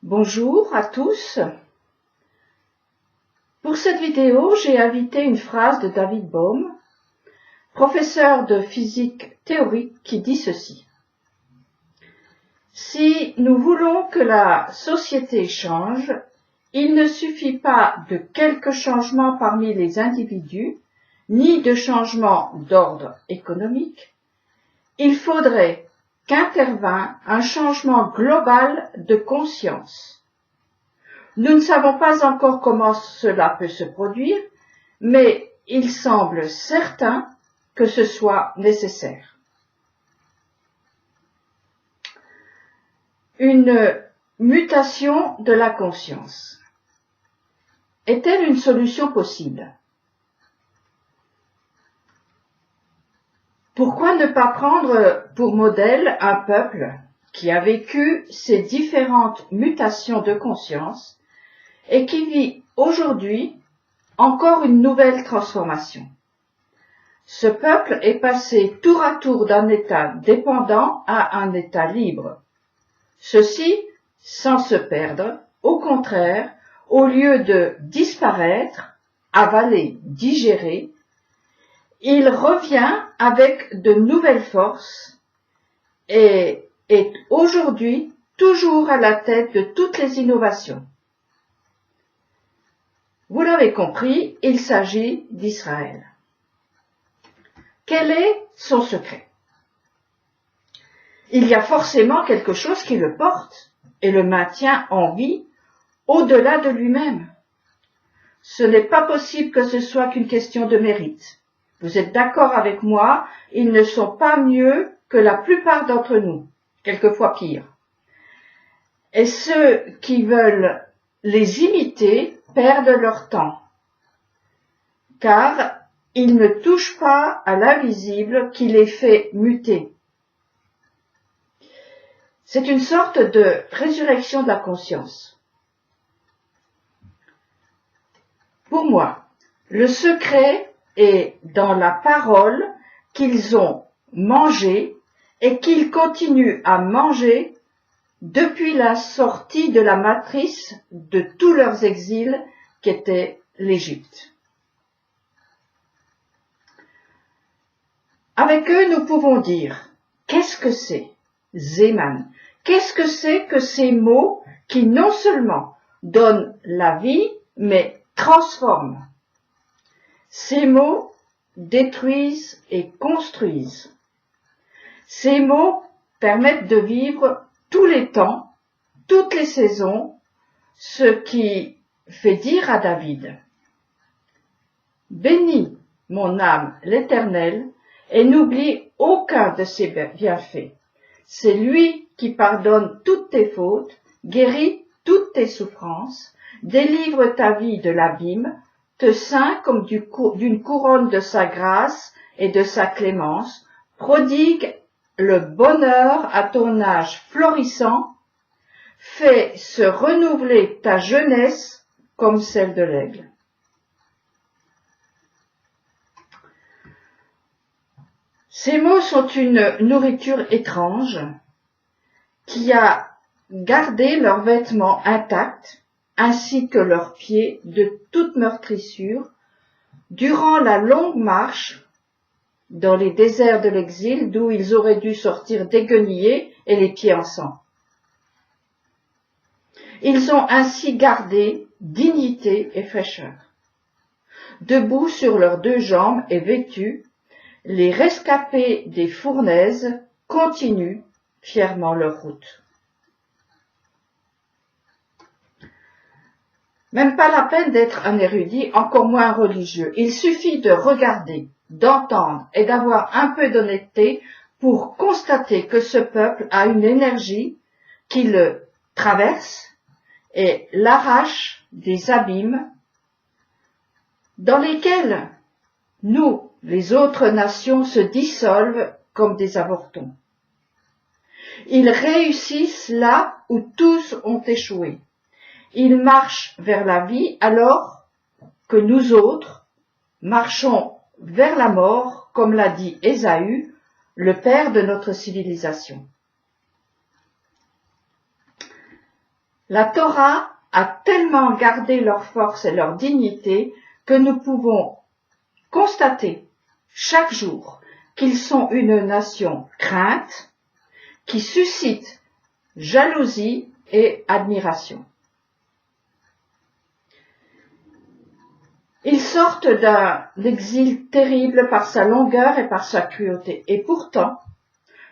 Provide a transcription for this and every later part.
Bonjour à tous. Pour cette vidéo, j'ai invité une phrase de David Bohm, professeur de physique théorique, qui dit ceci. Si nous voulons que la société change, il ne suffit pas de quelques changements parmi les individus, ni de changements d'ordre économique. Il faudrait qu'intervînt un changement global de conscience. Nous ne savons pas encore comment cela peut se produire, mais il semble certain que ce soit nécessaire. Une mutation de la conscience. Est-elle une solution possible? Pourquoi ne pas prendre pour modèle un peuple qui a vécu ces différentes mutations de conscience et qui vit aujourd'hui encore une nouvelle transformation? Ce peuple est passé tour à tour d'un état dépendant à un état libre. Ceci sans se perdre, au contraire, au lieu de disparaître, avaler, digérer, il revient avec de nouvelles forces et est aujourd'hui toujours à la tête de toutes les innovations. Vous l'avez compris, il s'agit d'Israël. Quel est son secret? Il y a forcément quelque chose qui le porte et le maintient en vie au-delà de lui-même. Ce n'est pas possible que ce soit qu'une question de mérite. Vous êtes d'accord avec moi, ils ne sont pas mieux que la plupart d'entre nous, quelquefois pire. Et ceux qui veulent les imiter perdent leur temps, car ils ne touchent pas à l'invisible qui les fait muter. C'est une sorte de résurrection de la conscience. Pour moi, le secret est dans la parole qu'ils ont mangée et qu'ils continuent à manger depuis la sortie de la matrice de tous leurs exils qu'était l'Égypte. Avec eux, nous pouvons dire, qu'est-ce que c'est, Zéman? Qu'est-ce que c'est que ces mots qui non seulement donnent la vie, mais transforment? Ces mots détruisent et construisent. Ces mots permettent de vivre tous les temps, toutes les saisons, ce qui fait dire à David, « Bénis mon âme l'Éternel et n'oublie aucun de ses bienfaits. C'est lui qui pardonne toutes tes fautes, guérit toutes tes souffrances, délivre ta vie de l'abîme, te ceint comme d'une couronne de sa grâce et de sa clémence, prodigue le bonheur à ton âge florissant, fait se renouveler ta jeunesse comme celle de l'aigle. » Ces mots sont une nourriture étrange qui a gardé leurs vêtements intacts ainsi que leurs pieds de toute meurtrissure durant la longue marche dans les déserts de l'exil d'où ils auraient dû sortir déguenillés et les pieds en sang. Ils ont ainsi gardé dignité et fraîcheur. Debout sur leurs deux jambes et vêtus, les rescapés des fournaises continuent fièrement leur route. Même pas la peine d'être un érudit, encore moins un religieux. Il suffit de regarder, d'entendre et d'avoir un peu d'honnêteté pour constater que ce peuple a une énergie qui le traverse et l'arrache des abîmes dans lesquels nous, les autres nations, se dissolvent comme des avortons. Ils réussissent là où tous ont échoué. Ils marchent vers la vie alors que nous autres marchons vers la mort, comme l'a dit Ésaü, le père de notre civilisation. La Torah a tellement gardé leur force et leur dignité que nous pouvons constater chaque jour qu'ils sont une nation crainte, qui suscite jalousie et admiration. Ils sortent d'un exil terrible par sa longueur et par sa cruauté, et pourtant,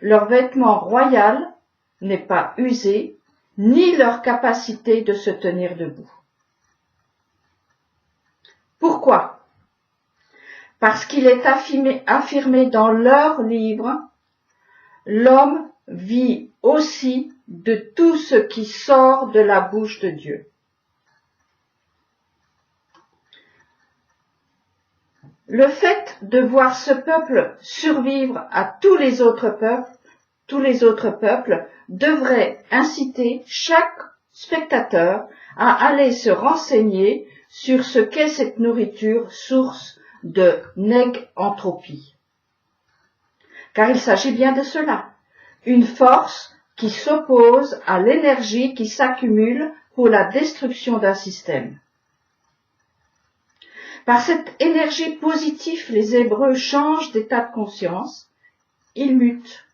leur vêtement royal n'est pas usé, ni leur capacité de se tenir debout. Pourquoi? Parce qu'il est affirmé dans leur livre, l'homme vit aussi de tout ce qui sort de la bouche de Dieu. Le fait de voir ce peuple survivre à tous les autres peuples devrait inciter chaque spectateur à aller se renseigner sur ce qu'est cette nourriture, source de négantropie. Car il s'agit bien de cela, une force qui s'oppose à l'énergie qui s'accumule pour la destruction d'un système. Par cette énergie positive, les Hébreux changent d'état de conscience, ils mutent.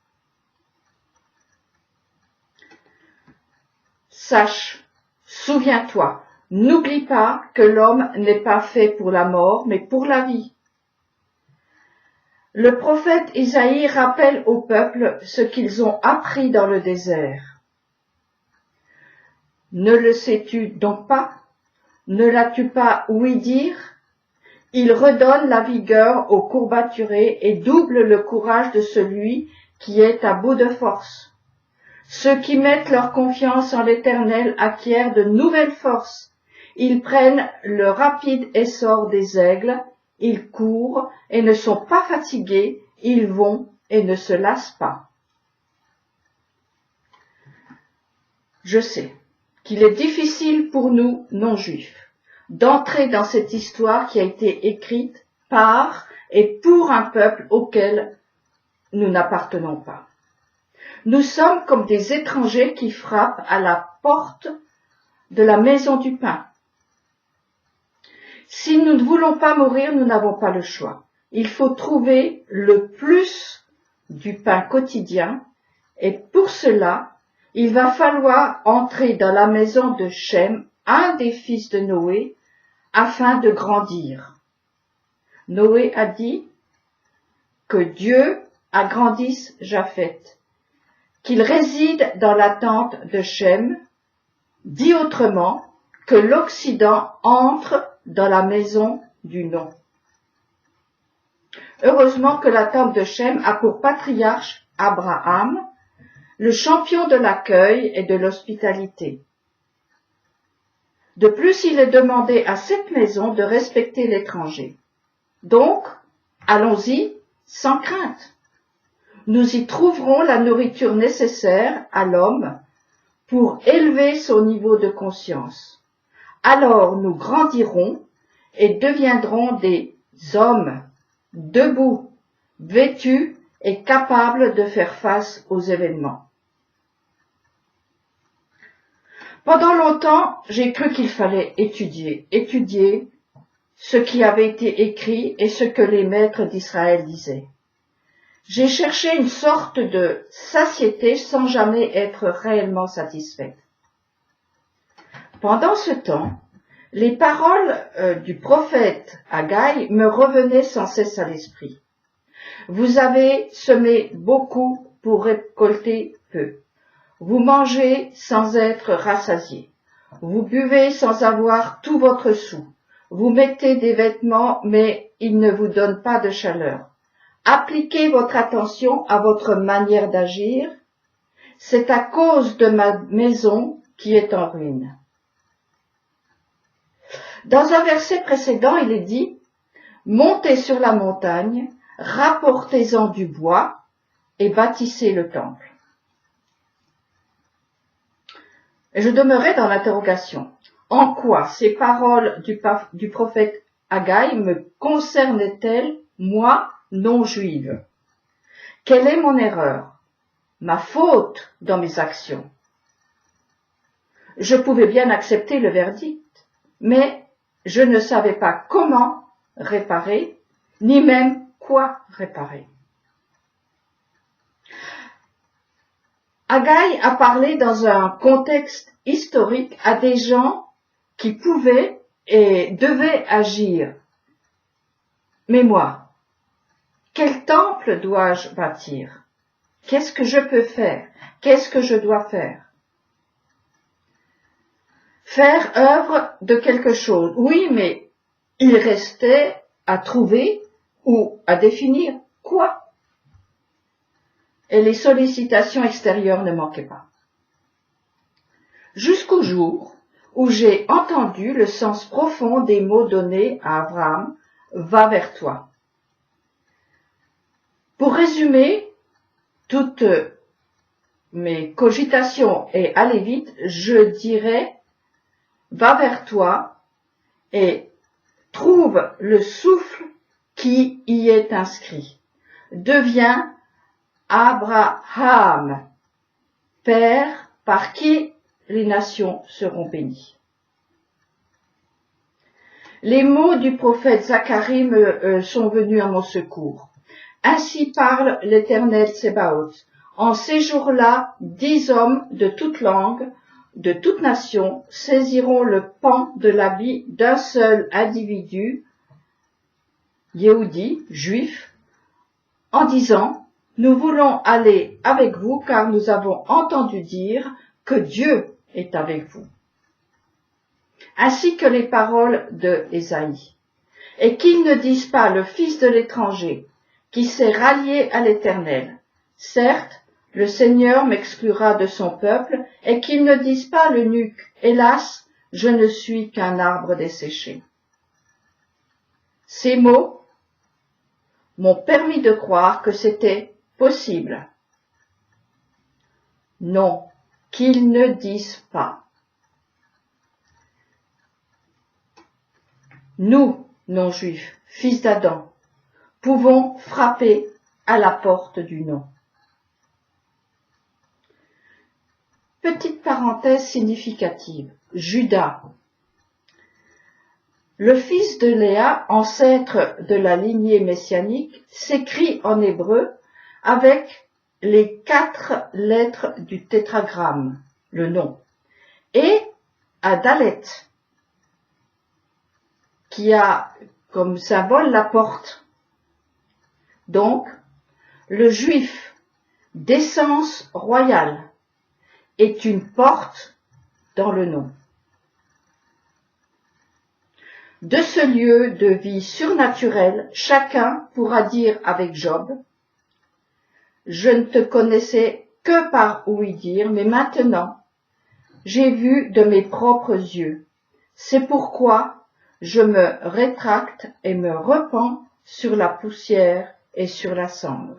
Sache, souviens-toi, n'oublie pas que l'homme n'est pas fait pour la mort, mais pour la vie. Le prophète Isaïe rappelle au peuple ce qu'ils ont appris dans le désert. Ne le sais-tu donc pas? Ne l'as-tu pas ouï dire? Il redonne la vigueur aux courbaturés et double le courage de celui qui est à bout de force. Ceux qui mettent leur confiance en l'Éternel acquièrent de nouvelles forces. Ils prennent le rapide essor des aigles, ils courent et ne sont pas fatigués, ils vont et ne se lassent pas. Je sais qu'il est difficile pour nous, non-juifs, d'entrer dans cette histoire qui a été écrite par et pour un peuple auquel nous n'appartenons pas. Nous sommes comme des étrangers qui frappent à la porte de la maison du pain. Si nous ne voulons pas mourir, nous n'avons pas le choix. Il faut trouver le plus du pain quotidien et pour cela, il va falloir entrer dans la maison de Shem, un des fils de Noé, afin de grandir. Noé a dit que Dieu agrandisse Japheth, qu'il réside dans la tente de Shem, dit autrement, que l'Occident entre dans la maison du nom. Heureusement que la tente de Shem a pour patriarche Abraham, le champion de l'accueil et de l'hospitalité. De plus, il est demandé à cette maison de respecter l'étranger. Donc, allons-y sans crainte. Nous y trouverons la nourriture nécessaire à l'homme pour élever son niveau de conscience. Alors nous grandirons et deviendrons des hommes debout, vêtus et capables de faire face aux événements. Pendant longtemps, j'ai cru qu'il fallait étudier ce qui avait été écrit et ce que les maîtres d'Israël disaient. J'ai cherché une sorte de satiété sans jamais être réellement satisfaite. Pendant ce temps, les paroles du prophète Haggai me revenaient sans cesse à l'esprit. Vous avez semé beaucoup pour récolter peu. Vous mangez sans être rassasié. Vous buvez sans avoir tout votre sou. Vous mettez des vêtements, mais ils ne vous donnent pas de chaleur. Appliquez votre attention à votre manière d'agir. C'est à cause de ma maison qui est en ruine. Dans un verset précédent, il est dit « Montez sur la montagne, rapportez-en du bois et bâtissez le temple. » Et je demeurais dans l'interrogation. En quoi ces paroles du prophète Haggai me concernaient-elles, moi, non-juive? Quelle est mon erreur, ma faute dans mes actions? Je pouvais bien accepter le verdict, mais je ne savais pas comment réparer, ni même quoi réparer. Haggai a parlé dans un contexte historique à des gens qui pouvaient et devaient agir. Mais moi, quel temple dois-je bâtir? Qu'est-ce que je peux faire? Qu'est-ce que je dois faire? Faire œuvre de quelque chose. Oui, mais il restait à trouver ou à définir quoi? Et les sollicitations extérieures ne manquaient pas. Jusqu'au jour où j'ai entendu le sens profond des mots donnés à Abraham, va vers toi. Pour résumer toutes mes cogitations et aller vite, je dirais, va vers toi et trouve le souffle qui y est inscrit. Deviens Abraham, père par qui les nations seront bénies. Les mots du prophète Zacharie sont venus à mon secours. Ainsi parle l'Éternel Tsebaoth. En ces jours-là, 10 hommes de toute langue, de toute nation, saisiront le pan de l'habit d'un seul individu, Yehudi, juif, en disant, nous voulons aller avec vous car nous avons entendu dire que Dieu est avec vous. Ainsi que les paroles de Ésaïe. Et qu'ils ne disent pas le fils de l'étranger, qui s'est rallié à l'Éternel. Certes, le Seigneur m'exclura de son peuple, et qu'ils ne disent pas l'eunuque, hélas, je ne suis qu'un arbre desséché. Ces mots m'ont permis de croire que c'était possible. Non, qu'ils ne disent pas. Nous, non-juifs, fils d'Adam, pouvons frapper à la porte du non. Petite parenthèse significative. Judas. Le fils de Léa, ancêtre de la lignée messianique, s'écrit en hébreu avec les 4 lettres du tétragramme, le nom, et à Dalet, qui a comme symbole la porte. Donc, le juif d'essence royale est une porte dans le nom. De ce lieu de vie surnaturelle, chacun pourra dire avec Job, « Je ne te connaissais que par ouï-dire, mais maintenant, j'ai vu de mes propres yeux. C'est pourquoi je me rétracte et me repens sur la poussière et sur la cendre. »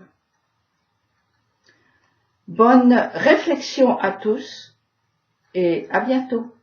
Bonne réflexion à tous et à bientôt.